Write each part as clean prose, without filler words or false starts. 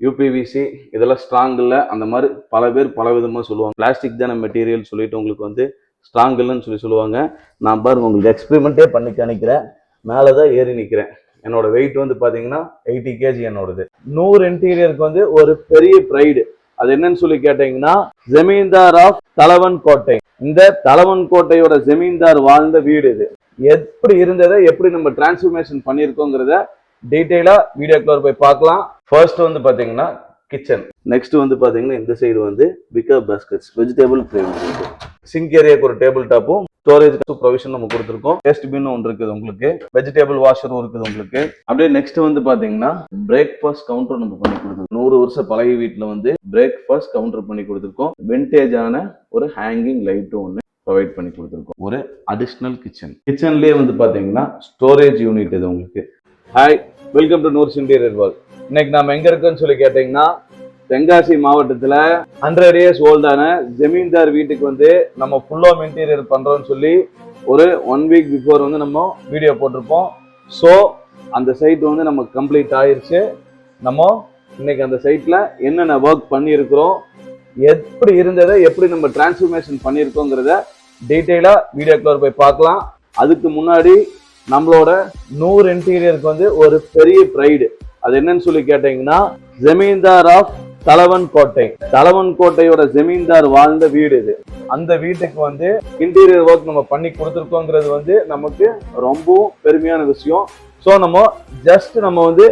UPVC இதெல்லாம் strong இல்லை, அந்த மாதிரி பல பேர் பல விதமாக சொல்லுவாங்க. பிளாஸ்டிக் தானே மெட்டீரியல் சொல்லிட்டு உங்களுக்கு வந்து ஸ்ட்ராங் இல்லைன்னு சொல்லுவாங்க. நான் பாருங்க உங்களுக்கு எக்ஸ்பெரிமெண்ட்டே பண்ணி காணிக்கிறேன். மேலே தான் ஏறி நிற்கிறேன். என்னோட வெயிட் வந்து பார்த்தீங்கன்னா 80 kg என்னோடது. 100 இன்டீரியருக்கு வந்து ஒரு பெரிய ப்ரைடு. அது என்னன்னு சொல்லி கேட்டீங்கன்னா ஜமீன்தார் ஆஃப் தலவன் கோட்டை. இந்த தலவன் கோட்டையோட ஜமீன்தார் வாழ்ந்த வீடு இது. எப்படி இருந்ததை எப்படி நம்ம டிரான்ஸ்ஃபர்மேஷன் பண்ணியிருக்கோங்கிறத டீட்டெயிலா வீடியோக்குள்ள போய் பார்க்கலாம். ஃபர்ஸ்ட் வந்து பாத்தீங்கன்னா கிச்சன். நெக்ஸ்ட் வந்து பாத்தீங்கன்னா இந்த சைடு வந்து pickup baskets, vegetable frame, sink ஏரியாக்கு ஒரு டேபிள் டாப்பும் ஸ்டோரேஜ் ப்ரொவிஷன் நம்ம கொடுத்துருக்கோம். டேஸ்ட் பின் ஒன்று இருக்குது உங்களுக்கு, வெஜிடபிள் வாஷரும் இருக்குது உங்களுக்கு. அப்படியே நெக்ஸ்ட் வந்து பாத்தீங்கன்னா பிரேக்ஃபாஸ்ட் கவுண்டர் நம்ம பண்ணி கொடுத்துருக்கோம். 100 வருஷம் பழைய வீட்டுல வந்து பிரேக்ஃபாஸ்ட் கவுண்டர் பண்ணி கொடுத்துருக்கோம். விண்டேஜான ஒரு ஹேங்கிங் லைட்டும் ஒன்று ப்ரொவைட் பண்ணி கொடுத்துருக்கோம். ஒரு அடிஷ்னல் கிச்சன்லயே வந்து பாத்தீங்கன்னா ஸ்டோரேஜ் யூனிட் இது உங்களுக்கு. Hi, welcome to Noor's interior world. இன்னைக்கு நாம எங்க இருக்கோம்னு சொல்லி கேட்டீங்கன்னா தென்காசி மாவட்டத்துல 100 years ஓல்டான ஜமீன்தார் வீட்டுக்கு வந்து நம்ம ஃபுல் ஹோம் இன்டீரியர் பண்றோம்னு சொல்லி ஒரு 1 week பிஃபோர் வந்து நம்ம வீடியோ போட்டிருப்போம். ஸோ அந்த சைட் வந்து நம்ம கம்ப்ளீட் ஆயிருச்சு. நம்ம இன்னைக்கு அந்த சைட்ல என்னென்ன ஒர்க் பண்ணியிருக்கிறோம், எப்படி இருந்ததை எப்படி நம்ம டிரான்ஸ்ஃபர்மேஷன் பண்ணியிருக்கோங்கிறத டீட்டெயிலா வீடியோக்குள்ள போய் பார்க்கலாம். அதுக்கு முன்னாடி நம்மளோட 100 இன்டீரியருக்கு வந்து ஒரு பெரிய ப்ரைடு. அது என்னன்னு சொல்லி கேட்டீங்கன்னா ஜமீன்தார் ஆஃப் தலவன் கோட்டை. தலவன் கோட்டையோட ஜமீன்தார் வாழ்ந்த வீடு இது. அந்த வீட்டுக்கு வந்து இன்டீரியர் ஒர்க் நம்ம பண்ணி கொடுத்துருக்கோங்கிறது வந்து நமக்கு ரொம்பவும் பெருமையான விஷயம். ஸோ நம்ம வந்து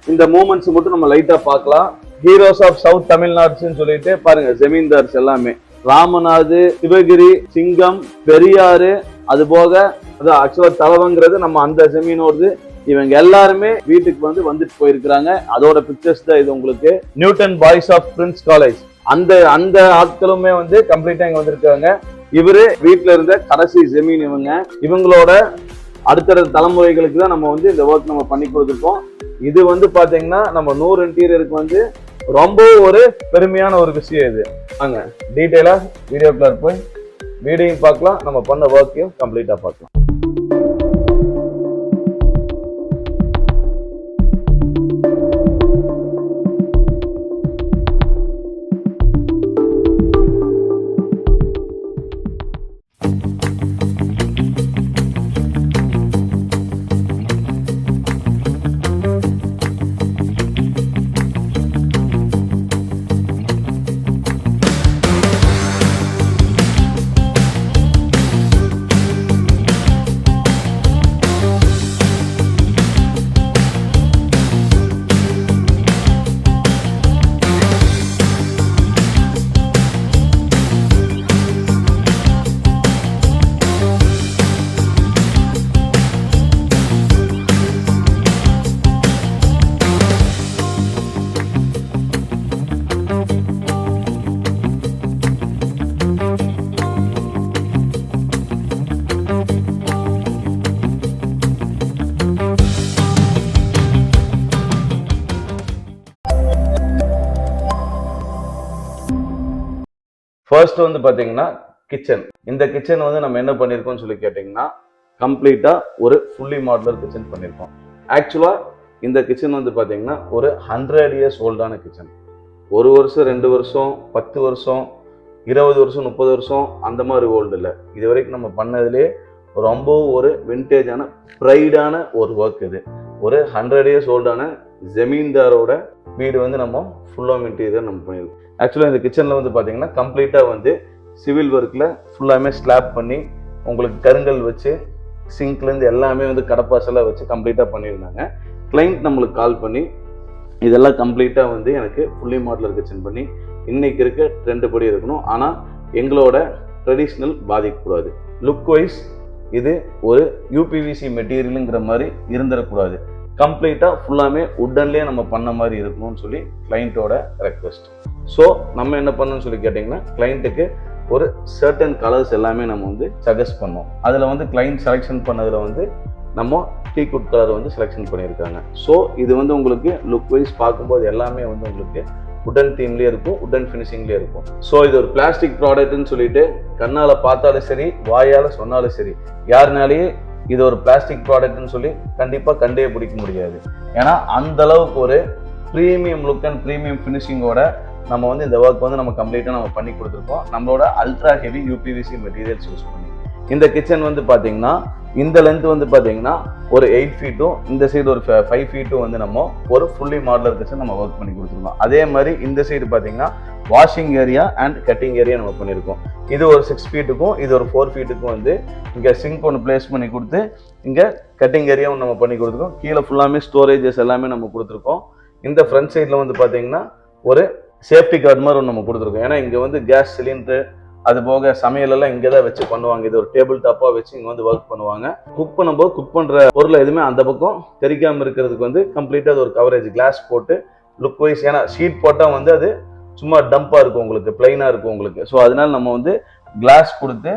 இந்த மூமெண்ட்ஸ் மட்டும் நம்ம லைட்டா பார்க்கலாம். ஹீரோஸ் ஆஃப் சவுத் தமிழ்நாடுன்னு சொல்லிட்டு பாருங்க, ஜமீன்தார்ஸ் எல்லாமே ராமநாது, சிவகிரி, சிங்கம், பெரியாறு, அது போக ஆக்சுவலா தலவங்கிறது நம்ம அந்த ஜமீனோடது. இவங்க எல்லாருமே வீட்டுக்கு வந்து வந்துட்டு போயிருக்கிறாங்க. அதோட பிக்சர்ஸ் தான் இது உங்களுக்கு. Newton boys of Prince college அந்த ஆட்களுமே வந்து கம்ப்ளீட்டா இங்க வந்திருக்காங்க. இவரு வீட்டுல இருந்த கடைசி ஜமீன் இவங்களோட அடுத்த தலைமுறைகளுக்கு தான் நம்ம வந்து இந்த ஒர்க் நம்ம பண்ணி கொடுத்துருக்கோம். இது வந்து பாத்தீங்கன்னா நம்ம 100 இன்டீரியருக்கு வந்து ரொம்ப ஒரு பெருமையான ஒரு விஷயம் இது. வாங்க டீட்டெயிலா வீடியோக்குள்ள போய் வீடியோயும் பார்க்கலாம், நம்ம பண்ண ஒர்க்கையும் கம்ப்ளீட்டா பார்க்கலாம். ஃபர்ஸ்ட் வந்து பாத்தீங்கன்னா கிச்சன். இந்த கிச்சன் வந்து நம்ம என்ன பண்ணிருக்கோம்னு சொல்லி கேட்டீங்கன்னா கம்ப்ளீட்டா ஒரு ஃபுல்லி மாடுலர் கிச்சன் பண்ணிருக்கோம். ஆக்சுவலா இந்த கிச்சன் வந்து பாத்தீங்கன்னா ஒரு 100 years ஓல்டான கிச்சன். 1 வருஷம் 2 வருஷம் 10 வருஷம் 20 வருஷம் 30 வருஷம் அந்த மாதிரி ஓல்டு இல்லை. இது வரைக்கும் நம்ம பண்ணதுலேயே ரொம்ப ஒரு விண்டேஜான ப்ரைடான ஒரு ஒர்க் இது. ஒரு 100 years ஓல்டான ஜமீன்தாரோட வீடு வந்து நம்ம ஃபுல் ஹோம் இன்டீரியர் நம்ம பண்ணியிருக்கோம். ஆக்சுவலாக இந்த கிச்சனில் வந்து பார்த்தீங்கன்னா கம்ப்ளீட்டாக வந்து சிவில் ஒர்க்கில் ஃபுல்லாமே ஸ்லாப் பண்ணி உங்களுக்கு கருங்கல் வச்சு சிங்க்லேருந்து எல்லாமே வந்து கடப்பாசெல்லாம் வச்சு கம்ப்ளீட்டாக பண்ணியிருந்தாங்க. கிளைண்ட் நம்மளுக்கு கால் பண்ணி இதெல்லாம் கம்ப்ளீட்டாக வந்து எனக்கு ஃபுல்லி மாடலர் கிச்சன் பண்ணி இன்னைக்கு இருக்க ட்ரெண்டு படி இருக்கணும், ஆனால் எங்களோட ட்ரெடிஷ்னல் பாதிக்கக்கூடாது. லுக் வைஸ் இது ஒரு யூபிவிசி மெட்டீரியலுங்கிற மாதிரி இருந்துடக்கூடாது. கம்ப்ளீட்டாக ஃபுல்லாமே உட்டன்லேயே நம்ம பண்ண மாதிரி இருக்கணும்னு சொல்லி கிளைண்ட்டோட ரெக்வெஸ்ட். ஸோ நம்ம என்ன பண்ணணும்னு சொல்லி கேட்டிங்கன்னா கிளைண்ட்டுக்கு ஒரு சர்டன் கலர்ஸ் எல்லாமே நம்ம வந்து சஜஸ்ட் பண்ணோம். அதில் வந்து கிளைண்ட் செலெக்ஷன் பண்ணதில் வந்து நம்ம டீக்குட் கலர் வந்து செலெக்ஷன் பண்ணியிருக்காங்க. ஸோ இது வந்து உங்களுக்கு லுக் வைஸ் பார்க்கும்போது எல்லாமே வந்து உங்களுக்கு உடன் தீம்லேயே இருக்கும், உடன் ஃபினிஷிங்லேயே இருக்கும். ஸோ இது ஒரு பிளாஸ்டிக் ப்ராடக்ட்னு சொல்லிட்டு கண்ணால் பார்த்தாலும் சரி வாயால் சொன்னாலும் சரி யாருனாலேயே இது ஒரு பிளாஸ்டிக் ப்ராடக்ட்னு சொல்லி கண்டிப்பாக கண்டே பிடிக்க முடியாது. ஏன்னா அந்த அளவுக்கு ஒரு ப்ரீமியம் லுக் அண்ட் ப்ரீமியம் ஃபினிஷிங்கோட நம்ம வந்து இந்த ஒர்க் வந்து நம்ம கம்ப்ளீட்டாக நம்ம பண்ணி கொடுத்துருக்கோம் நம்மளோட ultra heavy UPVC materials use பண்ணி. இந்த கிச்சன் வந்து பார்த்தீங்கன்னா இந்த லென்த் வந்து பார்த்தீங்கன்னா ஒரு 8 ஃபீட்டும் இந்த சைடு ஒரு 5 ஃபீட்டும் வந்து நம்ம ஒரு ஃபுல்லி மாடலர் கிச்சன் நம்ம ஒர்க் பண்ணி கொடுத்துருக்கோம். அதே மாதிரி இந்த சைடு பார்த்தீங்கன்னா washing area and cutting area நம்ம பண்ணியிருக்கோம். இது ஒரு 6 ஃபீட்டுக்கும் இது ஒரு 4 ஃபீட்டுக்கும் வந்து இங்கே சிங்க் ஒன்று பிளேஸ் பண்ணி கொடுத்து இங்கே கட்டிங் ஏரியாவும் நம்ம பண்ணி கொடுத்துருக்கோம். கீழே ஃபுல்லாமே ஸ்டோரேஜஸ் எல்லாமே நம்ம கொடுத்துருக்கோம். இந்த ஃப்ரண்ட் சைடில் வந்து பார்த்தீங்கன்னா ஒரு சேஃப்டி கார்டு மாதிரி ஒன்று நம்ம கொடுத்துருக்கோம். ஏன்னா இங்கே வந்து கேஸ் சிலிண்டரு அது போக சமையலெல்லாம் இங்கே தான் வச்சு பண்ணுவாங்க. இது ஒரு டேபிள் டாப்பாக வச்சு இங்கே வந்து ஒர்க் பண்ணுவாங்க. குக் பண்ணும்போது குக் பண்ணுற பொருள் எதுவுமே அந்த பக்கம் தெரிக்காமல் இருக்கிறதுக்கு வந்து கம்ப்ளீட்டாக அது ஒரு கவரேஜ் கிளாஸ் போட்டு லுக் வைஸ், ஏன்னா ஷீட் போட்டால் வந்து அது சும்மா டம்பாக இருக்கும் உங்களுக்கு, பிளைனாக இருக்கும் உங்களுக்கு. ஸோ அதனால நம்ம வந்து கிளாஸ் கொடுத்து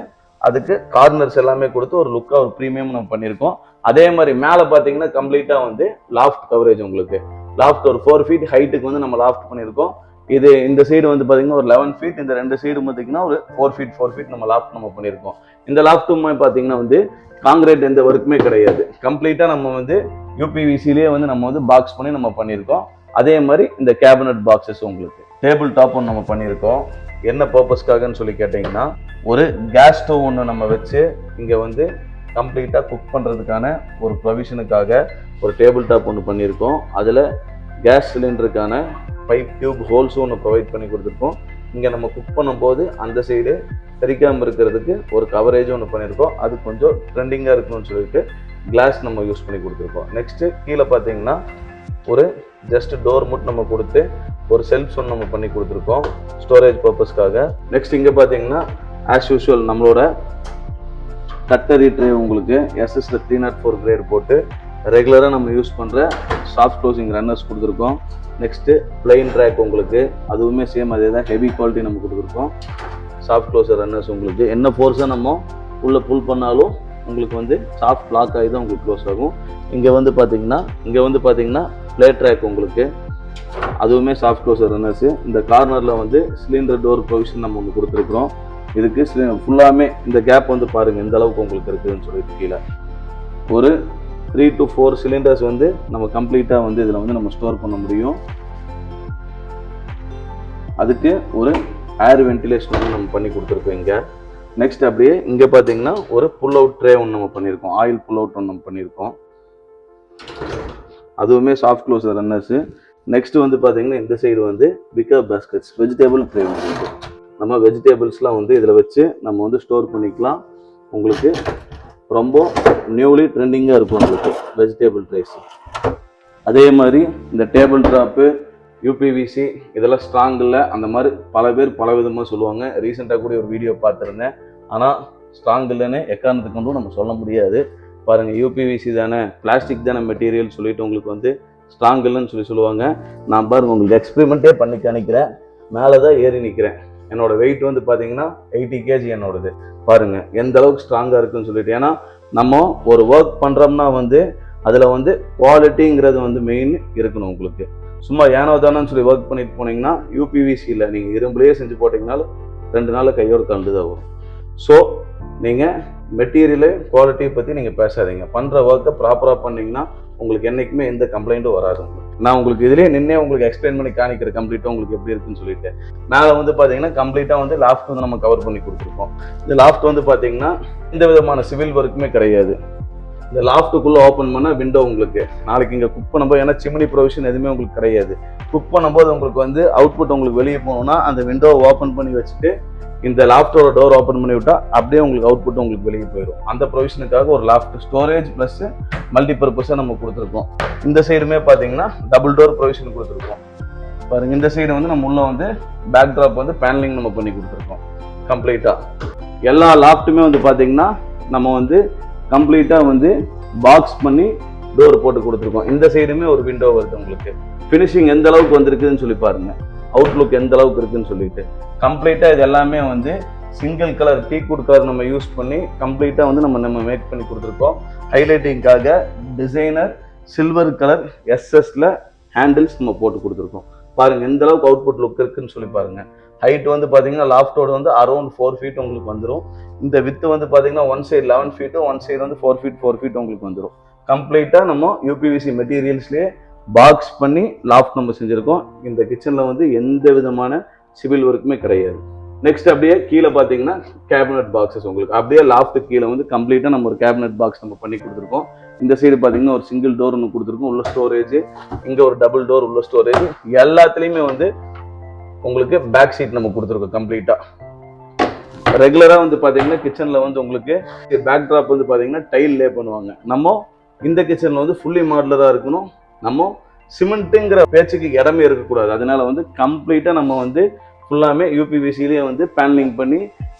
அதுக்கு கார்னர்ஸ் எல்லாமே கொடுத்து ஒரு லுக்காக ஒரு ப்ரீமியம் நம்ம பண்ணியிருக்கோம். அதே மாதிரி மேலே பார்த்தீங்கன்னா கம்ப்ளீட்டாக வந்து லாஃப்ட் கவரேஜ் உங்களுக்கு. லாஃப்ட் ஒரு 4 ஃபீட் ஹைட்டுக்கு வந்து நம்ம லாஃப்ட் பண்ணியிருக்கோம். இது இந்த சைடு வந்து பார்த்தீங்கன்னா ஒரு 11 ஃபீட், இந்த 2 சைடு பார்த்தீங்கன்னா ஒரு 4 ஃபீட் நம்ம லாஃப்ட் நம்ம பண்ணியிருக்கோம். இந்த லாஃப்ட்டுமே பார்த்தீங்கன்னா வந்து காங்கிரீட் எந்த ஒர்க்குமே கிடையாது. கம்ப்ளீட்டாக நம்ம வந்து யூபிவிசிலேயே வந்து நம்ம வந்து பாக்ஸ் பண்ணி நம்ம பண்ணியிருக்கோம். அதே மாதிரி இந்த கேபினட் பாக்ஸஸ் உங்களுக்கு டேபிள் டாப் ஒன்று நம்ம பண்ணியிருக்கோம். என்ன பர்பஸ்க்காகன்னு சொல்லி கேட்டிங்கன்னா ஒரு கேஸ் ஸ்டவ் ஒன்று நம்ம வச்சு இங்கே வந்து கம்ப்ளீட்டாக குக் பண்ணுறதுக்கான ஒரு ப்ரொவிஷனுக்காக ஒரு டேபிள் டாப் ஒன்று பண்ணியிருக்கோம். அதில் கேஸ் சிலிண்டருக்கான பைப் டியூப் ஹோல்ஸும் ஒன்று ப்ரொவைட் பண்ணி கொடுத்துருக்கோம். இங்கே நம்ம குக் பண்ணும்போது அந்த சைடு தெரிக்காமல் இருக்கிறதுக்கு ஒரு கவரேஜும் ஒன்று பண்ணியிருக்கோம். அது கொஞ்சம் ட்ரெண்டிங்காக இருக்கணும்னு சொல்லிட்டு கிளாஸ் நம்ம யூஸ் பண்ணி கொடுத்துருக்கோம். நெக்ஸ்ட்டு கீழே பார்த்தீங்கன்னா ஒரு ஜஸ்ட் டோர் மட்டும் நம்ம கொடுத்து ஒரு செல்ஃப்ஸ் ஒன்று நம்ம பண்ணி கொடுத்துருக்கோம் ஸ்டோரேஜ் பர்பஸ்க்காக. நெக்ஸ்ட் இங்கே பார்த்தீங்கன்னா ஆஸ் யூஷுவல் நம்மளோட கட்டரி ட்ரே உங்களுக்கு எஸ்எஸ்ல 304 கிரேட் போட்டு ரெகுலராக நம்ம யூஸ் பண்ணுற சாஃப்ட் க்ளோசிங் ரன்னர்ஸ் கொடுத்துருக்கோம். நெக்ஸ்ட்டு பிளைன் ட்ராக் உங்களுக்கு, அதுவுமே சேம் அதே தான், ஹெவி குவாலிட்டி நம்ம கொடுத்துருக்கோம். சாஃப்ட் க்ளோசர் ரன்னர்ஸ் உங்களுக்கு என்ன ஃபோர்ஸாக நம்ம உள்ளே புல் பண்ணாலும் உங்களுக்கு வந்து சாஃப்ட் லாக் ஆகி தான் உங்களுக்கு க்ளோஸ் ஆகும். இங்கே வந்து பார்த்தீங்கன்னா ப்ளே ட்ராக் உங்களுக்கு, அதுவுமே சாஃப்ட் க்ளோசர் ரன்னர்ஸு. இந்த கார்னரில் வந்து சிலிண்டர் டோர் ப்ரொவிஷன் நம்ம ஒன்று கொடுத்துருக்குறோம். இதுக்கு ஃபுல்லாமே இந்த கேப் வந்து பாருங்கள் எந்த அளவுக்கு உங்களுக்கு இருக்குதுன்னு சொல்லிட்டு கீழே ஒரு 3 to 4 சிலிண்டர்ஸ் வந்து நம்ம கம்ப்ளீட்டாக வந்து இதில் வந்து நம்ம ஸ்டோர் பண்ண முடியும். அதுக்கு ஒரு ஏர் வென்டிலேஷன் வந்து நம்ம பண்ணி கொடுத்துருக்கோம் இங்கே. நெக்ஸ்ட் அப்படியே இங்கே பார்த்தீங்கன்னா ஒரு புல் அவுட் ட்ரே ஒன்று நம்ம பண்ணியிருக்கோம், ஆயில் புல் அவுட் ஒன்று நம்ம பண்ணியிருக்கோம். அதுவுமே சாஃப்ட் க்ளோசர் ரன்னர்ஸு. நெக்ஸ்ட் வந்து பார்த்தீங்கன்னா இந்த சைடு வந்து பிக்கப் பேஸ்கெட்ஸ் வெஜிடபிள் ட்ரே வந்து நம்ம வெஜிடபிள்ஸ்லாம் வந்து இதில் வச்சு நம்ம வந்து ஸ்டோர் பண்ணிக்கலாம். உங்களுக்கு ரொம்ப நியூலி ட்ரெண்டிங்காக இருக்கும் உங்களுக்கு வெஜிடபிள் ட்ரேஸ். அதே மாதிரி இந்த டேபிள் டாப்பு யூபிவிசி இதெல்லாம் ஸ்ட்ராங் இல்லை, அந்த மாதிரி பல பேர் பல விதமாக சொல்லுவாங்க. ரீசெண்டாக கூட ஒரு வீடியோ பார்த்துருந்தேன். ஆனால் ஸ்ட்ராங் இல்லைன்னு எக்காரணத்துக்கு கொண்டும் நம்ம சொல்ல முடியாது. பாருங்கள் யூபிவிசி தானே, பிளாஸ்டிக் தானே மெட்டீரியல் சொல்லிட்டு உங்களுக்கு வந்து ஸ்ட்ராங் இல்லைன்னு சொல்லுவாங்க. நான் பாருங்கள் உங்களுக்கு எக்ஸ்பெரிமெண்ட்டே பண்ணி காணிக்கிறேன். மேலே தான் ஏறி நிற்கிறேன். என்னோட வெயிட் வந்து பார்த்தீங்கன்னா 80 kg என்னோடது. பாருங்கள் எந்த அளவுக்கு ஸ்ட்ராங்காக இருக்குன்னு சொல்லிட்டு. ஏன்னா நம்ம ஒரு ஒர்க் பண்ணுறோம்னா வந்து அதில் வந்து குவாலிட்டிங்கிறது வந்து மெயின் இருக்கணும் உங்களுக்கு. சும்மா ஏனோ தானோன்னு சொல்லி ஒர்க் பண்ணிட்டு போனீங்கன்னா யூபிவிசியில் நீங்கள் இரும்புலேயே செஞ்சு போட்டிங்கனாலும் 2 நாளில் கையோடு கலந்து தான் வரும். ஸோ நீங்கள் மெட்டீரியலு குவாலிட்டியை பற்றி நீங்கள் பேசாதீங்க. பண்ணுற ஒர்க்கை ப்ராப்பராக பண்ணிங்கன்னா உங்களுக்கு என்றைக்குமே எந்த கம்ப்ளைண்ட்டும் வராது. நான் உங்களுக்கு இதுலேயே நின்னே உங்களுக்கு எக்ஸ்பிளைன் பண்ணி காணிக்கிற கம்ப்ளீட்டாக உங்களுக்கு எப்படி இருக்குன்னு சொல்லிட்டு. மேலே வந்து பார்த்தீங்கன்னா கம்ப்ளீட்டாக வந்து லாஃப்ட் வந்து நம்ம கவர் பண்ணி கொடுத்துருக்கோம். இந்த லாஃப்ட் வந்து பார்த்தீங்கன்னா எந்த விதமான சிவில் ஒர்க்குமே கிடையாது. இந்த லாஃப்ட்டுக்குள்ளே ஓப்பன் பண்ணால் விண்டோ உங்களுக்கு நாளைக்கு இங்கே குக் பண்ணும்போது, ஏன்னா சிம்னி ப்ரொவிஷன் எதுவுமே உங்களுக்கு கிடையாது. குக் பண்ணும்போது உங்களுக்கு வந்து அவுட்புட் உங்களுக்கு வெளியே போகணுன்னா அந்த விண்டோவை ஓப்பன் பண்ணி வச்சுட்டு இந்த லாஃப்டோட டோர் ஓப்பன் பண்ணி விட்டால் அப்படியே உங்களுக்கு அவுட்புட் உங்களுக்கு வெளியே போயிடும். அந்த ப்ரொவிஷனுக்காக ஒரு லாஃப்ட் ஸ்டோரேஜ் ப்ளஸ் மல்டிபர்பஸாக நம்ம கொடுத்துருக்கோம். இந்த சைடுமே பார்த்தீங்கன்னா டபுள் டோர் ப்ரொவிஷன் கொடுத்துருக்கோம். பாருங்கள் இந்த சைடு வந்து நம்ம உள்ள வந்து பேக் ட்ராப் வந்து பேனலிங் நம்ம பண்ணி கொடுத்துருக்கோம். கம்ப்ளீட்டாக எல்லா லாஃப்ட்டுமே வந்து பார்த்தீங்கன்னா நம்ம வந்து கம்ப்ளீட்டாக வந்து பாக்ஸ் பண்ணி டோர் போட்டு கொடுத்துருக்கோம். இந்த சைடுமே ஒரு விண்டோ வருது உங்களுக்கு. ஃபினிஷிங் எந்த அளவுக்கு வந்திருக்குதுன்னு சொல்லி பாருங்கள், அவுட்லுக் எந்த அளவுக்கு இருக்குன்னு சொல்லிட்டு. கம்ப்ளீட்டாக இது எல்லாமே வந்து சிங்கிள் கலர் டீக்வுட் கலர் நம்ம யூஸ் பண்ணி கம்ப்ளீட்டாக வந்து நம்ம மேக் பண்ணி கொடுத்துருக்கோம். ஹைலைட்டிங்காக டிசைனர் சில்வர் கலர் எஸ்எஸ்ல ஹேண்டில்ஸ் நம்ம போட்டு கொடுத்துருக்கோம். பாருங்கள் எந்த அளவுக்கு அவுட்புட் லுக் இருக்குன்னு சொல்லி பாருங்கள். ஹைட் வந்து பார்த்தீங்கன்னா லாஃப்டோட வந்து அரௌண்ட் 4 feet உங்களுக்கு வந்துடும். இந்த வித்து வந்து பார்த்தீங்கன்னா one side 11 feet, one side வந்து 4 feet உங்களுக்கு வந்துடும். கம்ப்ளீட்டாக நம்ம யூபிவிசி மெட்டீரியல்ஸ்லேயே பாக்ஸ் பண்ணி லாஃப்ட் நம்ம செஞ்சுருக்கோம். இந்த கிச்சனில் வந்து எந்த விதமான சிவில் ஒர்க்குமே கிடையாது. நெக்ஸ்ட் அப்படியே கீழே பார்த்தீங்கன்னா கேபினட் பாக்ஸஸ் உங்களுக்கு அப்படியே லாஃப்ட் கீழே வந்து கம்ப்ளீட்டாக நம்ம ஒரு கேபினட் பாக்ஸ் நம்ம பண்ணி கொடுத்துருக்கோம். இந்த சைடு பார்த்தீங்கன்னா ஒரு சிங்கிள் டோர் ஒன்று கொடுத்துருக்கோம், உள்ள ஸ்டோரேஜ். இங்கே ஒரு டபுள் டோர் உள்ள ஸ்டோரேஜ். எல்லாத்துலேயுமே வந்து உங்களுக்கு பேக் சீட் நம்ம கொடுத்துருக்கோம் கம்ப்ளீட்டாக. ரெகுலராக வந்து பார்த்தீங்கன்னா கிச்சனில் வந்து உங்களுக்கு பேக் ட்ராப் வந்து பார்த்தீங்கன்னா டைல் லே பண்ணுவாங்க. நம்ம இந்த கிச்சனில் வந்து ஃபுல்லி மாடுலராக இருக்கணும். நம்ம சிமெண்ட்டுங்கிற பேச்சுக்கு இடமே இருக்கக்கூடாது. அதனால வந்து கம்ப்ளீட்டாக நம்ம வந்து ஃபுல்லாமே யூபிவிசிலேயே வந்து பேனலிங் பண்ணி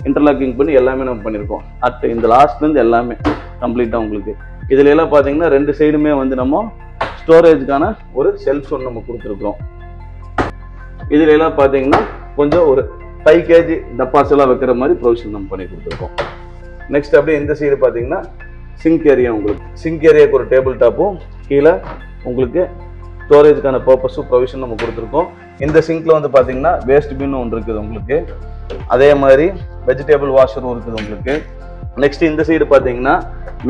இன்டர்லாக்கிங் பண்ணி எல்லாமே நம்ம பண்ணியிருக்கோம். இந்த லாஸ்ட்லேருந்து எல்லாமே கம்ப்ளீட்டாக உங்களுக்கு இதில் எல்லாம் பார்த்தீங்கன்னா 2 சைடுமே வந்து நம்ம ஸ்டோரேஜுக்கான ஒரு செல்ஃப் ஒன்று நம்ம கொடுத்துருக்குறோம். இதில் எல்லாம் பார்த்தீங்கன்னா கொஞ்சம் ஒரு 5 kg டப்பாஸ் எல்லாம் வைக்கிற மாதிரி ப்ரொவிஷன் நம்ம பண்ணி கொடுத்துருக்கோம். நெக்ஸ்ட் அப்படியே இந்த சைடு பார்த்தீங்கன்னா சிங்க் ஏரியா. உங்களுக்கு சிங்க் ஏரியாவுக்கு ஒரு டேபிள் டாப்பும் கீழே உங்களுக்கு ஸ்டோரேஜுக்கான பர்பஸும் ப்ரொவிஷன் நம்ம கொடுத்துருக்கோம். இந்த சிங்க்ல வந்து பார்த்தீங்கன்னா வேஸ்ட் பின்னும் ஒன்று இருக்குது உங்களுக்கு. அதே மாதிரி வெஜிடபிள் வாஷரும் இருக்குது உங்களுக்கு. நெக்ஸ்ட் இந்த சைடு பார்த்தீங்கன்னா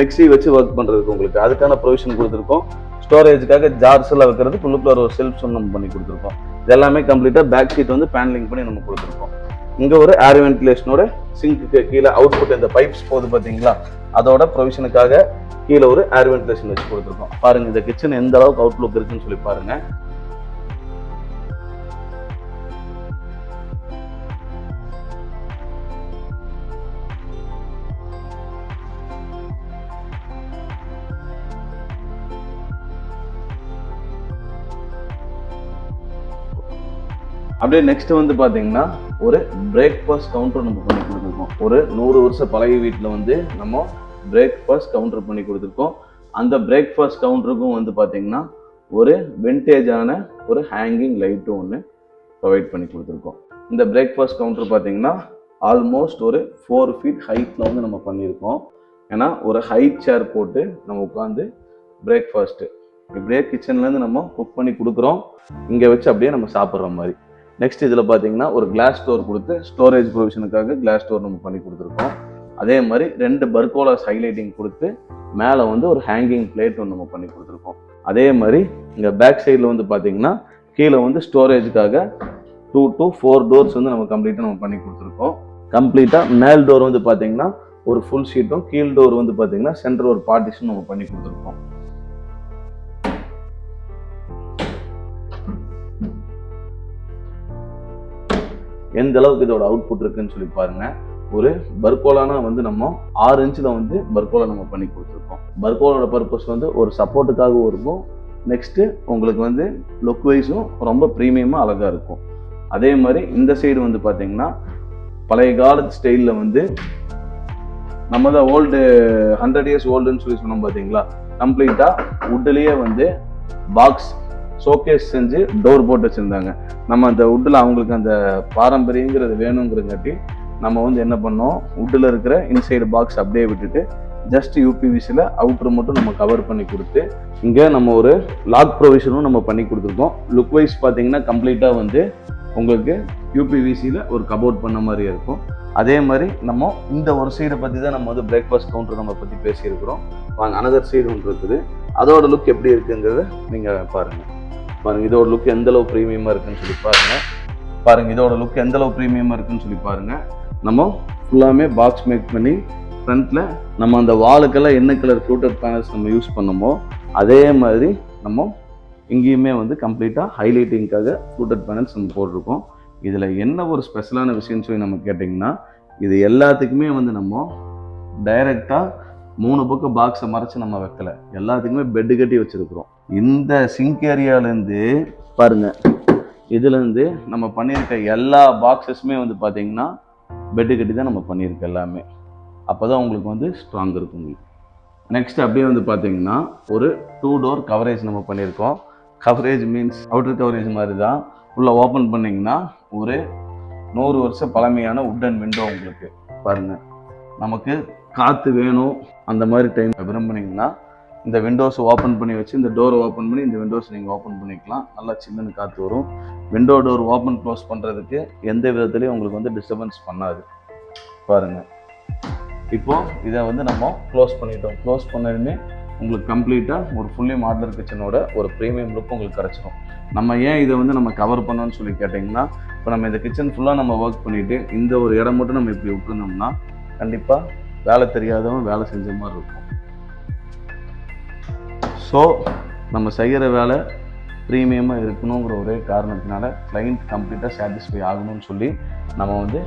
மிக்ஸி வச்சு ஒர்க் பண்ணுறதுக்கு உங்களுக்கு அதுக்கான ப்ரொவிஷன் கொடுத்துருக்கோம். ஸ்டோரேஜுக்காக ஜார்ஸ் எல்லாம் வைக்கிறதுக்கு உள்ளுக்குள்ள ஒரு செல்ஃப்ஸ் நம்ம பண்ணி கொடுத்துருக்கோம். இதெல்லாமே கம்ப்ளீட்டாக பேக் சீட் வந்து பேனலிங் பண்ணி நம்ம கொடுத்துருக்கோம். இங்கே ஒரு ஏர் வென்டிலேஷனோட சிங்க்கு கீழே அவுட்புட் இந்த பைப்ஸ் போகுது பார்த்தீங்களா, அதோட ப்ரொவிஷனுக்காக கீழே ஒரு ஏர் வென்டிலேஷன் வச்சு கொடுத்துருக்கோம். பாருங்க இந்த கிச்சன் எந்த அளவுக்கு அவுட்லுக் இருக்குன்னு சொல்லி பாருங்க. அப்படியே நெக்ஸ்ட் வந்து பார்த்தீங்கன்னா ஒரு பிரேக்ஃபாஸ்ட் கவுண்டர் நம்ம பண்ணி கொடுத்துருக்கோம். ஒரு 100 வருஷம் பழைய வீட்டில் வந்து நம்ம பிரேக்ஃபாஸ்ட் கவுண்டர் பண்ணி கொடுத்துருக்கோம். அந்த பிரேக்ஃபாஸ்ட் கவுண்டருக்கும் வந்து பார்த்தீங்கன்னா ஒரு விண்டேஜான ஒரு ஹேங்கிங் லைட்டும் ஒன்று ப்ரொவைட் பண்ணி கொடுத்துருக்கோம். இந்த பிரேக்ஃபாஸ்ட் கவுண்டர் பார்த்தீங்கன்னா ஆல்மோஸ்ட் ஒரு 4 feet ஹைட்டில் வந்து நம்ம பண்ணியிருக்கோம். ஏன்னா ஒரு ஹைட் சேர் போட்டு நம்ம உட்காந்து பிரேக்ஃபாஸ்ட்டு இப்படியே கிச்சன்லேருந்து நம்ம குக் பண்ணி கொடுக்குறோம். இங்கே வச்சு அப்படியே நம்ம சாப்பிட்ற மாதிரி. நெக்ஸ்ட் இதில் பார்த்தீங்கன்னா ஒரு கிளாஸ் டோர் கொடுத்து ஸ்டோரேஜ் ப்ரொவிஷனுக்காக கிளாஸ் டோர் நம்ம பண்ணி கொடுத்துருக்கோம். அதே மாதிரி 2 பர்கோலாஸ் ஹைலைட்டிங் கொடுத்து மேலே வந்து ஒரு ஹேங்கிங் பிளேட் ஒன்று நம்ம பண்ணி கொடுத்துருக்கோம். அதே மாதிரி இங்கே பேக் சைடில் வந்து பார்த்தீங்கன்னா கீழே வந்து ஸ்டோரேஜுக்காக 2 to 4 டோர்ஸ் வந்து நம்ம கம்ப்ளீட்டாக நம்ம பண்ணி கொடுத்துருக்கோம். கம்ப்ளீட்டாக மேல் டோர் வந்து பார்த்தீங்கன்னா ஒரு ஃபுல் ஷீட்டும், கீழ் டோர் வந்து பார்த்தீங்கன்னா சென்டர் ஒரு பார்ட்டிஷன் நம்ம பண்ணி கொடுத்துருக்கோம். எந்த அளவுக்கு இதோட அவுட்புட் இருக்குன்னு சொல்லி பாருங்க. ஒரு பர்கோலானா வந்து நம்ம 6 inchல வந்து பர்கோலா நம்ம பண்ணி கொடுத்துருக்கோம். பர்கோலோட பர்பஸ் வந்து ஒரு சப்போர்ட்டுக்காகவும் இருக்கும். நெக்ஸ்ட் உங்களுக்கு வந்து லுக் வைஸும் ரொம்ப ப்ரீமியமாக அழகாக இருக்கும். அதே மாதிரி இந்த சைடு வந்து பார்த்தீங்கன்னா பழைய காலத்து ஸ்டைலில் வந்து நம்ம தான் ஓல்டு 100 years ஓல்டுன்னு சொல்லி சொன்னோம் பார்த்தீங்களா, கம்ப்ளீட்டாக வுட்லேயே வந்து பாக்ஸ் ஷோகேஸ் செஞ்சு டோர் போட்டு வச்சுருந்தாங்க. நம்ம அந்த வுட்டில் அவங்களுக்கு அந்த பாரம்பரியங்கிறது வேணுங்கிறங்காட்டி நம்ம வந்து என்ன பண்ணோம், வுட்டில் இருக்கிற இன்சைடு பாக்ஸ் அப்படியே விட்டுட்டு ஜஸ்ட் யூபிவிசியில் அவுட்ரு மட்டும் நம்ம கவர் பண்ணி கொடுத்து இங்கே நம்ம ஒரு லாக் ப்ரொவிஷனும் நம்ம பண்ணி கொடுத்துருக்கோம். லுக் வைஸ் பார்த்தீங்கன்னா கம்ப்ளீட்டாக வந்து உங்களுக்கு யூபிவிசியில் ஒரு கபோர்ட் பண்ண மாதிரி இருக்கும். அதே மாதிரி நம்ம இந்த ஒரு சைடை பற்றி தான் நம்ம வந்து பிரேக்ஃபாஸ்ட் கவுண்டர் நம்ம பற்றி பேசியிருக்கிறோம். வாங்க அனதர் சைடு ஒன்று இருக்குது, அதோட லுக் எப்படி இருக்குங்கிறத நீங்கள் பாருங்கள். இதோட லுக் எந்த அளவு ப்ரீமியமாக இருக்குன்னு சொல்லி பாருங்கள். இதோட லுக் எந்த அளவு ப்ரீமியமாக இருக்குன்னு சொல்லி பாருங்கள். நம்ம ஃபுல்லாமே பாக்ஸ் மேக் பண்ணி ஃப்ரண்ட்டில் நம்ம அந்த வாலுக்கெல்லாம் என்ன கலர் ஃப்ளூட்டட் பேனல்ஸ் நம்ம யூஸ் பண்ணமோ அதே மாதிரி நம்ம இங்கேயுமே வந்து கம்ப்ளீட்டாக ஹைலைட்டிங்காக ஃப்ளூட்டட் பேனல்ஸ் நம்ம போட்டிருக்கோம். இதில் என்ன ஒரு ஸ்பெஷலான விஷயம்னு சொல்லி நம்ம கேட்டிங்கன்னா, இது எல்லாத்துக்குமே வந்து நம்ம டைரெக்டாக 3 பக்கம் பாக்ஸை மறைச்சு நம்ம வைக்கல, எல்லாத்துக்குமே பெட்டு கட்டி வச்சுருக்குறோம். இந்த சிங்க் ஏரியாவிலேருந்து பாருங்கள், இதுலேருந்து நம்ம பண்ணியிருக்க எல்லா பாக்ஸஸுமே வந்து பார்த்திங்கன்னா பெட்டு கட்டி தான் நம்ம பண்ணியிருக்கோம் எல்லாமே. அப்போ தான் உங்களுக்கு வந்து ஸ்ட்ராங் இருக்கும் உங்களுக்கு. நெக்ஸ்ட் அப்படியே வந்து பார்த்திங்கன்னா ஒரு 2 டோர் கவரேஜ் நம்ம பண்ணியிருக்கோம். கவரேஜ் மீன்ஸ் அவுட்டர் கவரேஜ் மாதிரி தான். உள்ளே ஓப்பன் பண்ணிங்கன்னா ஒரு 100 வருஷம் பழமையான உட்டன் விண்டோ உங்களுக்கு பாருங்கள். நமக்கு காற்று வேணும் அந்த மாதிரி டைம் விரும்புனீங்கன்னா இந்த விண்டோஸை ஓப்பன் பண்ணி வச்சு இந்த டோரை ஓப்பன் பண்ணி இந்த விண்டோஸ் நீங்கள் ஓப்பன் பண்ணிக்கலாம். நல்லா சின்னன்னு காற்று வரும். விண்டோ டோர் ஓப்பன் க்ளோஸ் பண்ணுறதுக்கு எந்த விதத்துலையும் உங்களுக்கு வந்து டிஸ்டர்பன்ஸ் பண்ணாது பாருங்கள். இப்போது இதை வந்து நம்ம க்ளோஸ் பண்ணிட்டோம். க்ளோஸ் பண்ணதுமே உங்களுக்கு கம்ப்ளீட்டாக ஒரு ஃபுல்லி மாடலர் கிச்சனோட ஒரு ப்ரீமியம் லுக் உங்களுக்கு கிடச்சிடும். நம்ம ஏன் இதை வந்து நம்ம கவர் பண்ணோன்னு சொல்லி கேட்டிங்கன்னா, இப்போ நம்ம இந்த கிச்சன் ஃபுல்லாக நம்ம ஒர்க் பண்ணிவிட்டு இந்த ஒரு இடம் மட்டும் நம்ம இப்படி விட்டுருந்தோம்னா கண்டிப்பாக வேலை தெரியாதவன் வேலை செஞ்ச மாதிரி இருக்கும். ஸோ நம்ம செய்கிற வேலை ப்ரீமியமாக இருக்கணுங்கிற ஒரே காரணத்தினால கிளைண்ட் கம்ப்ளீட்டாக சாட்டிஸ்ஃபை ஆகணும்னு சொல்லி நம்ம வந்து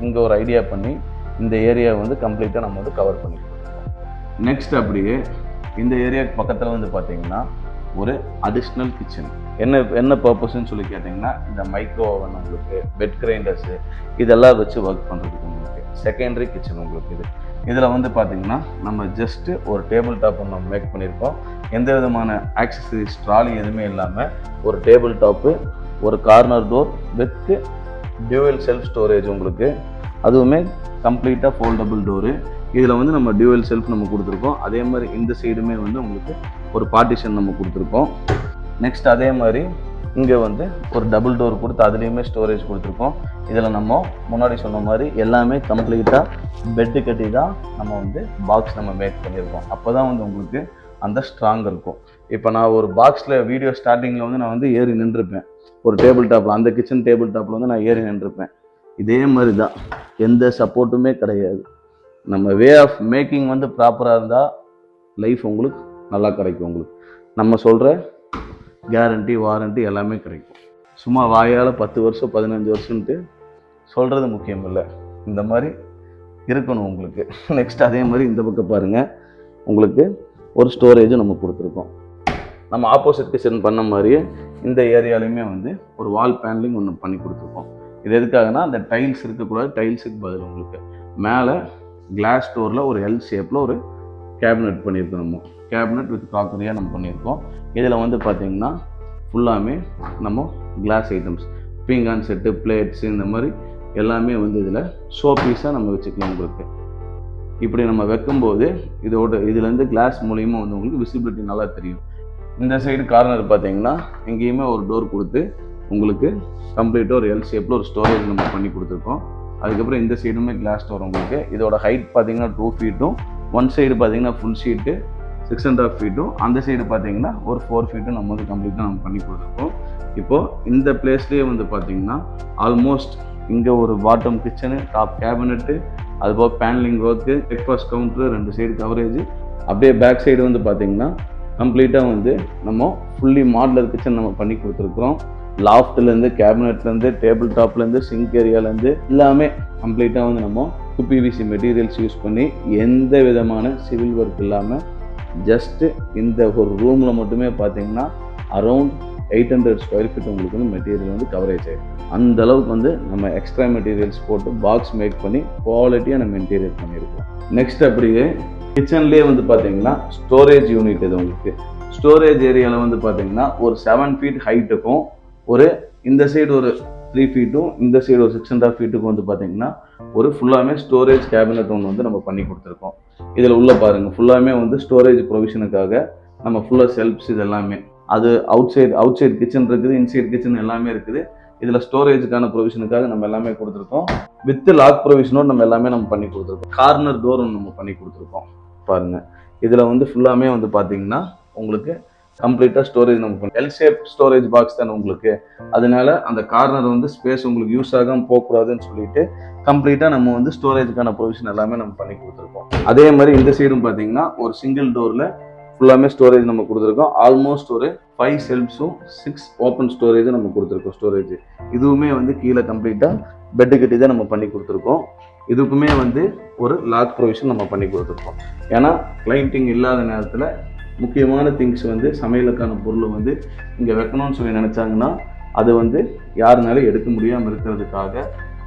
இங்கே ஒரு ஐடியா பண்ணி இந்த ஏரியாவை வந்து கம்ப்ளீட்டாக நம்ம வந்து கவர் பண்ணி கொடுத்துருக்கோம். நெக்ஸ்ட் அப்படியே இந்த ஏரியாவுக்கு பக்கத்தில் வந்து பார்த்தீங்கன்னா ஒரு அடிஷ்னல் கிச்சன். என்ன பர்பஸ்ன்னு சொல்லி கேட்டிங்கன்னா, இந்த மைக்ரோ ஓவன் உங்களுக்கு, பெட் கிரைண்டர்ஸு இதெல்லாம் வச்சு ஒர்க் பண்ணுறதுக்கு உங்களுக்கு செகண்டரி கிச்சன் உங்களுக்கு இதில் வந்து பார்த்திங்கன்னா நம்ம ஜஸ்ட்டு ஒரு டேபிள் டாப் நம்ம மேக் பண்ணியிருக்கோம். எந்த விதமான ஆக்சசரிஸ் ட்ராலி எதுவுமே இல்லாமல் ஒரு டேபிள் டாப்பு, ஒரு corner door with dual self storage உங்களுக்கு, அதுவுமே கம்ப்ளீட்டாக ஃபோல்டபுள் டோரு. இதில் வந்து நம்ம டியூவல் செல்ஃப் நம்ம கொடுத்துருக்கோம். அதே மாதிரி இந்த சைடுமே வந்து உங்களுக்கு ஒரு பார்ட்டிஷன் நம்ம கொடுத்துருக்கோம். நெக்ஸ்ட் அதே மாதிரி இங்கே வந்து ஒரு டபுள் டோர் கொடுத்து அதுலேயுமே ஸ்டோரேஜ் கொடுத்துருக்கோம். இதில் நம்ம முன்னாடி சொன்ன மாதிரி எல்லாமே கம்ப்ளீட்டாக பெட்டு கட்டி தான் நம்ம வந்து பாக்ஸ் நம்ம மேக் பண்ணியிருக்கோம். அப்போ தான் வந்து உங்களுக்கு அந்த ஸ்ட்ராங் இருக்கும். இப்போ நான் ஒரு பாக்ஸில் வீடியோ ஸ்டார்டிங்கில் வந்து நான் வந்து ஏறி நின்றுருப்பேன் ஒரு டேபிள் டாப்பில், அந்த கிச்சன் டேபிள் டாப்பில் வந்து நான் ஏறி நின்றுருப்பேன். இதே மாதிரி தான், எந்த சப்போர்ட்டுமே கிடையாது. நம்ம வே ஆஃப் மேக்கிங் வந்து ப்ராப்பராக இருந்தால் லைஃப் உங்களுக்கு நல்லா கிடைக்கும். உங்களுக்கு நம்ம சொல்கிற கேரண்டி வாரண்டி எல்லாமே கிடைக்கும். சும்மா வாயால் 10 வருஷம் 15 வருஷன்ட்டு சொல்கிறது முக்கியம் இல்லை, இந்த மாதிரி இருக்கணும் உங்களுக்கு. நெக்ஸ்ட் அதே மாதிரி இந்த பக்கம் பாருங்கள், உங்களுக்கு ஒரு ஸ்டோரேஜும் நம்ம கொடுத்துருக்கோம். நம்ம ஆப்போசிட் கிச்சன் பண்ண மாதிரியே இந்த ஏரியாலையுமே வந்து ஒரு வால் பேனலிங் ஒன்று பண்ணி கொடுத்துருக்கோம். இது எதுக்காகனா, அந்த டைல்ஸ் இருக்கக்கூடாது, டைல்ஸுக்கு பதில் உங்களுக்கு மேலே கிளாஸ் டோரில் ஒரு எல் ஷேப்பில் ஒரு கேபினெட் பண்ணியிருக்கோம். நம்ம கேபினெட் வித் க்ராக்கரியாக நம்ம பண்ணியிருக்கோம். இதில் வந்து பார்த்திங்கன்னா ஃபுல்லாமே நம்ம கிளாஸ் ஐட்டம்ஸ், பீங்கான் செட்டு, பிளேட்ஸு, இந்த மாதிரி எல்லாமே வந்து இதில் ஷோ பீஸாக நம்ம வச்சுக்கலாம். உங்களுக்கு இப்படி நம்ம வைக்கும்போது இதுலேருந்து கிளாஸ் மூலியமாக வந்து உங்களுக்கு விசிபிலிட்டி நல்லா தெரியும். இந்த சைடு கார்னர் பார்த்தீங்கன்னா எங்கேயுமே ஒரு டோர் கொடுத்து உங்களுக்கு கம்ப்ளீட்டாக ஒரு எல் ஷேப்பில் ஒரு ஸ்டோரேஜ் நம்ம பண்ணி கொடுத்துருக்கோம். அதுக்கப்புறம் இந்த சைடுமே கிளாஸ் டோர் உங்களுக்கு. இதோட ஹைட் பார்த்தீங்கன்னா 2 ஃபீட்டும், ஒன் சைடு பார்த்தீங்கன்னா ஃபுல் ஷீட்டு 6.5 ஃபீட்டும், அந்த சைடு பார்த்தீங்கன்னா ஒரு 4 ஃபீட்டும் நம்ம வந்து கம்ப்ளீட்டாக நம்ம பண்ணி கொடுத்துருக்கோம். இப்போது இந்த பிளேஸ்லேயே வந்து பார்த்தீங்கன்னா ஆல்மோஸ்ட் இங்கே ஒரு பாட்டம் கிச்சனு, டாப் கேபினெட்டு, அதுபோக panelling work, breakfast Gounder, 2 side coverage. அப்படியே பேக் சைடு வந்து பார்த்தீங்கன்னா கம்ப்ளீட்டாக வந்து நம்ம ஃபுல்லி மாடலர் கிச்சன் நம்ம பண்ணி கொடுத்துருக்குறோம். லாஃப்ட்லேருந்து, கேபினெட்லேருந்து, டேபிள் டாப்லேருந்து, சிங்க் ஏரியாலேருந்து எல்லாமே கம்ப்ளீட்டாக வந்து நம்ம UPVC மெட்டீரியல்ஸ் யூஸ் பண்ணி எந்த விதமான சிவில் ஒர்க் இல்லாமல் ஜஸ்ட்டு இந்த ஒரு ரூமில் மட்டுமே பார்த்தீங்கன்னா அரௌண்ட் 800 ஸ்கொயர் ஃபீட் உங்களுக்கு வந்து மெட்டீரியல் வந்து கவரேஜ் ஆகிடும். அந்த அளவுக்கு வந்து நம்ம எக்ஸ்ட்ரா மெட்டீரியல்ஸ் போட்டு பாக்ஸ் மேக் பண்ணி குவாலிட்டியாக மெட்டீரியல் பண்ணியிருக்கோம். நெக்ஸ்ட் அப்படியே கிச்சன்லேயே வந்து பார்த்தீங்கன்னா ஸ்டோரேஜ் யூனிட். இது உங்களுக்கு ஸ்டோரேஜ் ஏரியாவில் வந்து பார்த்தீங்கன்னா ஒரு 7 ஃபீட் ஹைட்டுக்கும், ஒரு இந்த சைடு ஒரு 3 ஃபீட்டும், இந்த சைடு ஒரு 6.5 ஃபீட்டுக்கும் வந்து பார்த்தீங்கன்னா ஒரு ஃபுல்லாமே ஸ்டோரேஜ் கேபினெட் ஒன்று வந்து நம்ம பண்ணி கொடுத்துருக்கோம். இதில் உள்ள பாருங்கள், ஃபுல்லாமே வந்து ஸ்டோரேஜ் ப்ரொவிஷனுக்காக நம்ம ஃபுல்லாக செல்ஃப்ஸ் இது எல்லாமே, அது அவுட் சைடு கிச்சன் இருக்குது, இன்சைட் கிச்சன் எல்லாமே இருக்குது. இதில் ஸ்டோரேஜுக்கான ப்ரொவிஷனுக்காக நம்ம எல்லாமே கொடுத்துருக்கோம். வித் லாக் ப்ரொவிஷனோடு நம்ம எல்லாமே நம்ம பண்ணி கொடுத்துருக்கோம். கார்னர் டோர் ஒன்று நம்ம பண்ணி கொடுத்துருக்கோம் பாருங்கள். இதில் வந்து ஃபுல்லாமே வந்து பார்த்தீங்கன்னா உங்களுக்கு கம்ப்ளீட்டாக ஸ்டோரேஜ் நம்ம பண்ணி எல் ஷேப் ஸ்டோரேஜ் பாக்ஸ் தானே உங்களுக்கு, அதனால அந்த கார்னர் வந்து ஸ்பேஸ் உங்களுக்கு யூஸ் ஆகாமல் போகக்கூடாதுன்னு சொல்லிட்டு கம்ப்ளீட்டாக நம்ம வந்து ஸ்டோரேஜுக்கான ப்ரொவிஷன் எல்லாமே நம்ம பண்ணி கொடுத்துருக்கோம். அதே மாதிரி இந்த சைடும் பார்த்தீங்கன்னா ஒரு சிங்கிள் டோரில் ஃபுல்லாமே ஸ்டோரேஜ் நம்ம கொடுத்துருக்கோம். ஆல்மோஸ்ட் ஒரு 5 செல்ஃப்ஸும் 6 ஓப்பன் ஸ்டோரேஜும் நம்ம கொடுத்துருக்கோம். ஸ்டோரேஜ் இதுவுமே வந்து கீழே கம்ப்ளீட்டாக பெட்டு கட்டி தான் நம்ம பண்ணி கொடுத்துருக்கோம். இதுக்குமே வந்து ஒரு லாக் ப்ரொவிஷன் நம்ம பண்ணி கொடுத்துருக்கோம். ஏன்னா கிளைண்டிங் இல்லாத நேரத்தில் முக்கியமான திங்ஸ் வந்து சமையலுக்கான பொருளை வந்து இங்கே வைக்கணும்னு சொல்லி நினச்சாங்கன்னா அது வந்து யாருனாலும் எடுக்க முடியாமல் இருக்கிறதுக்காக,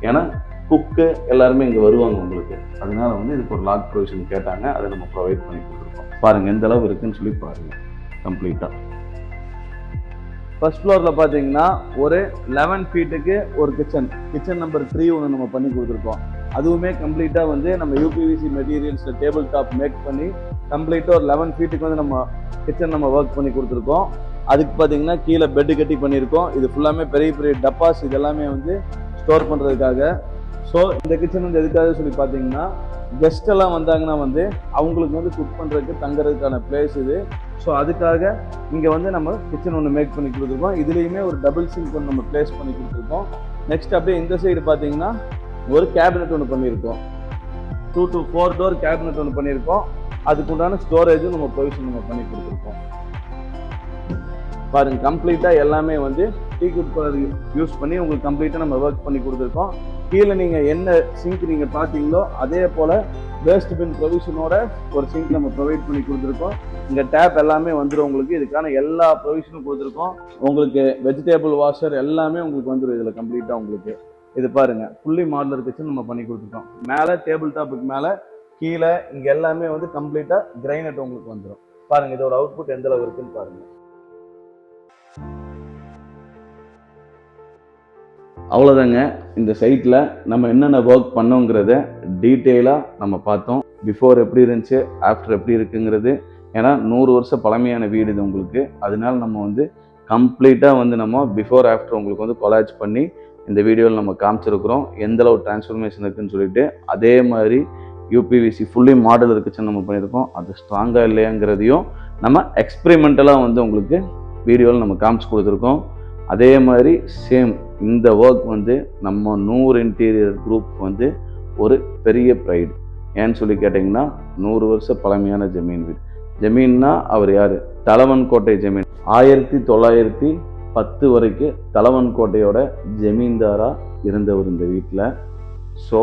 ஏன்னா குக்கு எல்லாருமே இங்கே வருவாங்க உங்களுக்கு, அதனால வந்து இதுக்கு ஒரு லாக் ப்ரொவிஷன் கேட்டாங்க, அதை நம்ம ப்ரொவைட் பண்ணி கொடுத்துருக்கோம். பாருங்கள் எந்த அளவு இருக்குன்னு சொல்லி பாருங்கள். கம்ப்ளீட்டாக ஃபர்ஸ்ட் ஃப்ளோரில் பார்த்தீங்கன்னா ஒரு 11 ஃபீட்டுக்கு ஒரு கிச்சன் நம்பர் 3 ஒன்று நம்ம பண்ணி கொடுத்துருக்கோம். அதுவுமே கம்ப்ளீட்டாக வந்து நம்ம UPVC மெட்டீரியல்ஸில் டேபிள் டாப் மேக் பண்ணி கம்ப்ளீட்டாக ஒரு 11 ஃபீட்டுக்கு வந்து நம்ம கிச்சன் நம்ம ஒர்க் பண்ணி கொடுத்துருக்கோம். அதுக்கு பார்த்தீங்கன்னா கீழே பெட்டு கட்டி பண்ணியிருக்கோம். இது ஃபுல்லாமே பெரிய பெரிய டப்பாஸ் இதெல்லாமே வந்து ஸ்டோர் பண்ணுறதுக்காக. ஸோ இந்த கிச்சன் வந்து எதுக்காக சொல்லி பார்த்தீங்கன்னா கெஸ்ட் எல்லாம் வந்தாங்கன்னா வந்து அவங்களுக்கு வந்து குக் பண்ணுறதுக்கு தங்குறதுக்கான பிளேஸ் இது. ஸோ அதுக்காக இங்கே வந்து நம்ம கிச்சன் ஒன்று மேக் பண்ணி கொடுத்துருக்கோம். இதுலேயுமே ஒரு டபுள் சிங்க் ஒன்று நம்ம பிளேஸ் பண்ணி கொடுத்துருக்கோம். நெக்ஸ்ட் அப்படியே இந்த சைடு பார்த்தீங்கன்னா ஒரு கேபினெட் ஒன்று பண்ணியிருக்கோம். 2 to 4 டோர் கேபினெட் ஒன்று பண்ணியிருக்கோம். அதுக்குண்டான ஸ்டோரேஜும் நம்ம ப்ரொவிஷன் நம்ம பண்ணி கொடுத்துருக்கோம். பாருங்க, கம்ப்ளீட்டாக எல்லாமே வந்து டீக்வுட் கலர் யூஸ் பண்ணி உங்களுக்கு கம்ப்ளீட்டாக நம்ம ஒர்க் பண்ணி கொடுத்துருக்கோம். கீழே நீங்கள் என்ன சிங்க் நீங்கள் பார்த்தீங்களோ அதே போல் வேஸ்ட் பின் ப்ரொவிஷனோட ஒரு சிங்க் நம்ம ப்ரொவைட் பண்ணி கொடுத்துருக்கோம். இங்கே டேப் எல்லாமே வந்துடும் உங்களுக்கு. இதுக்கான எல்லா ப்ரொவிஷனும் கொடுத்துருக்கோம். உங்களுக்கு வெஜிடேபிள் வாஷர் எல்லாமே உங்களுக்கு வந்துடும் இதில் கம்ப்ளீட்டாக உங்களுக்கு. இது பாருங்க, ஃபுல்லி மாடுலர் கிச்சன் நம்ம பண்ணி கொடுத்துருக்கோம். மேலே டேபிள் டாப்புக்கு மேலே கீழே இங்கே எல்லாமே வந்து கம்ப்ளீட்டாக கிரைனட் உங்களுக்கு வந்துடும். பாருங்க, இதோட அவுட்புட் எந்த அளவு இருக்குன்னு பாருங்க. அவ்வளோதாங்க, இந்த சைட்டில் நம்ம என்னென்ன ஒர்க் பண்ணோங்கிறத டீட்டெயிலாக நம்ம பார்த்தோம். பிஃபோர் எப்படி இருந்துச்சு, ஆஃப்டர் எப்படி இருக்குங்கிறது. ஏன்னா 100 வருஷம் பழமையான வீடு இது உங்களுக்கு. அதனால நம்ம வந்து கம்ப்ளீட்டாக வந்து நம்ம பிஃபோர் ஆஃப்டர் உங்களுக்கு வந்து கொலாஜ் பண்ணி இந்த வீடியோவில் நம்ம காமிச்சிருக்கிறோம் எந்தளவு டிரான்ஸ்ஃபர்மேஷன் இருக்குதுன்னு சொல்லிட்டு. அதே மாதிரி யூபிவிசி ஃபுல்லி மாடலர் கிச்சன் நம்ம பண்ணியிருக்கோம். அது ஸ்ட்ராங்காக இல்லையாங்கிறதையும் நம்ம எக்ஸ்பெரிமெண்டலாக வந்து உங்களுக்கு வீடியோவில் நம்ம காமிச்சு கொடுத்துருக்கோம். அதே மாதிரி சேம் இந்த ஒர்க் வந்து நம்ம நூர் இன்டீரியர் குரூப் வந்து ஒரு பெரிய ப்ரைடு. ஏன்னு சொல்லி கேட்டிங்கன்னா 100 வருஷம் பழமையான ஜமீன் வீடு. ஜமீன்னா அவர் யார்? தலவன்கோட்டை ஜமீன். 1910 வரைக்கும் தலவன்கோட்டையோட ஜமீன்தாராக இருந்தவர் இந்த வீட்டில். ஸோ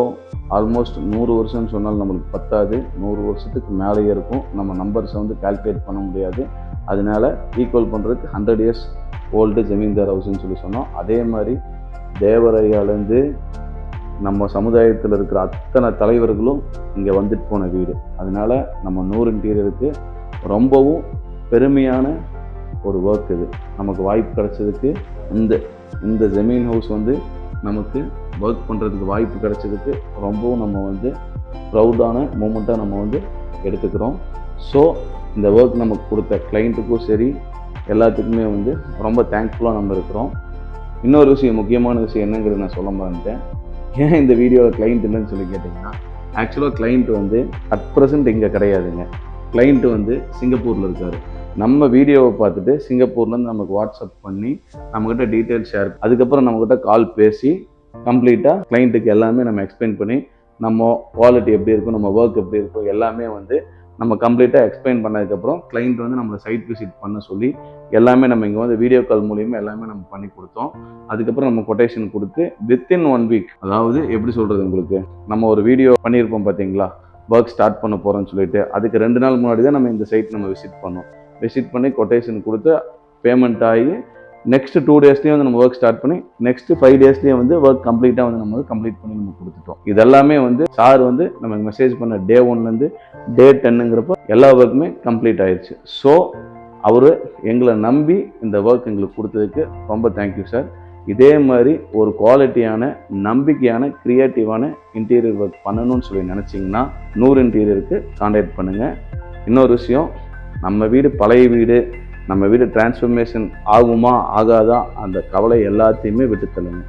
ஆல்மோஸ்ட் 100 வருஷம்னு சொன்னால் நம்மளுக்கு பத்தாது, 100 வருஷத்துக்கு மேலேயே இருக்கும். நம்ம நம்பர்ஸை வந்து கால்குலேட் பண்ண முடியாது. அதனால ஈக்குவல் பண்ணுறதுக்கு 100 இயர்ஸ் ஓல்டு ஜமீன்தார் ஹவுஸ்ன்னு சொல்லி சொன்னோம். அதே மாதிரி தேவரையாலேருந்து நம்ம சமுதாயத்தில் இருக்கிற அத்தனை தலைவர்களும் இங்கே வந்துட்டு போன வீடு. அதனால நம்ம நூர் இன்டீரியருக்கு ரொம்பவும் பெருமையான ஒரு ஒர்க் இது. நமக்கு வாய்ப்பு கிடைச்சதுக்கு இந்த ஜமீன் ஹவுஸ் வந்து நமக்கு ஒர்க் பண்ணுறதுக்கு வாய்ப்பு கிடைச்சதுக்கு ரொம்பவும் நம்ம வந்து ப்ரௌடான மூமெண்ட்டாக நம்ம வந்து எடுத்துக்கிறோம். ஸோ இந்த ஒர்க் நமக்கு கொடுத்த கிளைண்ட்டுக்கும் சரி எல்லாத்துக்குமே வந்து ரொம்ப தேங்க்ஃபுல்லாக நம்ம இருக்கிறோம். இன்னொரு விஷயம், முக்கியமான விஷயம் என்னங்கிறது நான் சொல்ல மறந்துட்டேன். ஏன் இந்த வீடியோவில் கிளைண்ட் இல்லைன்னு சொல்லி கேட்டிங்கன்னா, ஆக்சுவலாக கிளைண்ட் வந்து அட் ப்ரெசென்ட் இங்கே கிடையாதுங்க. கிளைண்ட் வந்து சிங்கப்பூரில் இருக்கார். நம்ம வீடியோவை பார்த்துட்டு சிங்கப்பூர்லேருந்து நமக்கு வாட்ஸ்அப் பண்ணி நம்மக்கிட்ட டீட்டெயில்ஸ் ஷேர், அதுக்கப்புறம் நம்மக்கிட்ட கால் பேசி கம்ப்ளீட்டாக கிளைண்ட்டுக்கு எல்லாமே நம்ம எக்ஸ்பிளைன் பண்ணி நம்ம குவாலிட்டி எப்படி இருக்கும், நம்ம ஒர்க் எப்படி இருக்கும் எல்லாமே வந்து நம்ம கம்ப்ளீட்டாக எக்ஸ்பிளைன் பண்ணதுக்கப்புறம் கிளைண்ட் வந்து நம்மளை சைட் விசிட் பண்ண சொல்லி எல்லாமே நம்ம இங்கே வந்து வீடியோ கால் மூலியமாக எல்லாமே நம்ம பண்ணி கொடுத்தோம். அதுக்கப்புறம் நம்ம கொட்டேஷன் கொடுத்து வித்தின் 1 வீக், அதாவது எப்படி சொல்கிறது உங்களுக்கு, நம்ம ஒரு வீடியோ பண்ணியிருப்போம் பார்த்தீங்களா, ஒர்க் ஸ்டார்ட் பண்ண போகிறோம்னு சொல்லிட்டு, அதுக்கு 2 நாள் முன்னாடி தான் நம்ம இந்த சைட் நம்ம விசிட் பண்ணோம். விசிட் பண்ணி கொட்டேஷன் கொடுத்து பேமெண்ட் ஆகி நெக்ஸ்ட் 2 டேஸ்லேயே வந்து நம்ம ஒர்க் ஸ்டார்ட் பண்ணி நெக்ஸ்ட் 5 டேஸ்லேயே வந்து ஒர்க் கம்ப்ளீட்டாக வந்து நம்ம வந்து கம்ப்ளீட் பண்ணி நம்ம கொடுத்துட்டோம். இதெல்லாமே வந்து சார் வந்து நமக்கு மெசேஜ் பண்ண டே 1லேருந்து டே 10ங்கிறப்ப எல்லா ஒர்க்குமே கம்ப்ளீட் ஆயிடுச்சு. ஸோ அவர் எங்களை நம்பி இந்த ஒர்க் எங்களுக்கு கொடுத்ததுக்கு ரொம்ப தேங்க்யூ சார். இதே மாதிரி ஒரு குவாலிட்டியான நம்பிக்கையான க்ரியேட்டிவான இன்டீரியர் ஒர்க் பண்ணணும்னு சொல்லி நினச்சிங்கன்னா நூர் இன்டீரியருக்கு கான்டாக்ட் பண்ணுங்கள். இன்னொரு விஷயம், நம்ம வீடு பழைய வீடு, நம்ம வீடு டிரான்ஸ்ஃபர்மேஷன் ஆகுமா ஆகாதா அந்த கவலை எல்லாத்தையுமே விட்டு தள்ளுங்க.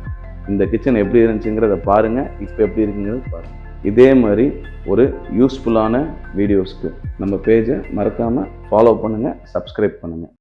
இந்த கிச்சன் எப்படி இருந்துச்சுங்கிறத பாருங்கள், இப்போ எப்படி இருக்குங்கிறத பாருங்கள். இதே மாதிரி ஒரு யூஸ்ஃபுல்லான வீடியோஸ்க்கு நம்ம பேஜை மறக்காமல் ஃபாலோ பண்ணுங்கள், சப்ஸ்கிரைப் பண்ணுங்கள்.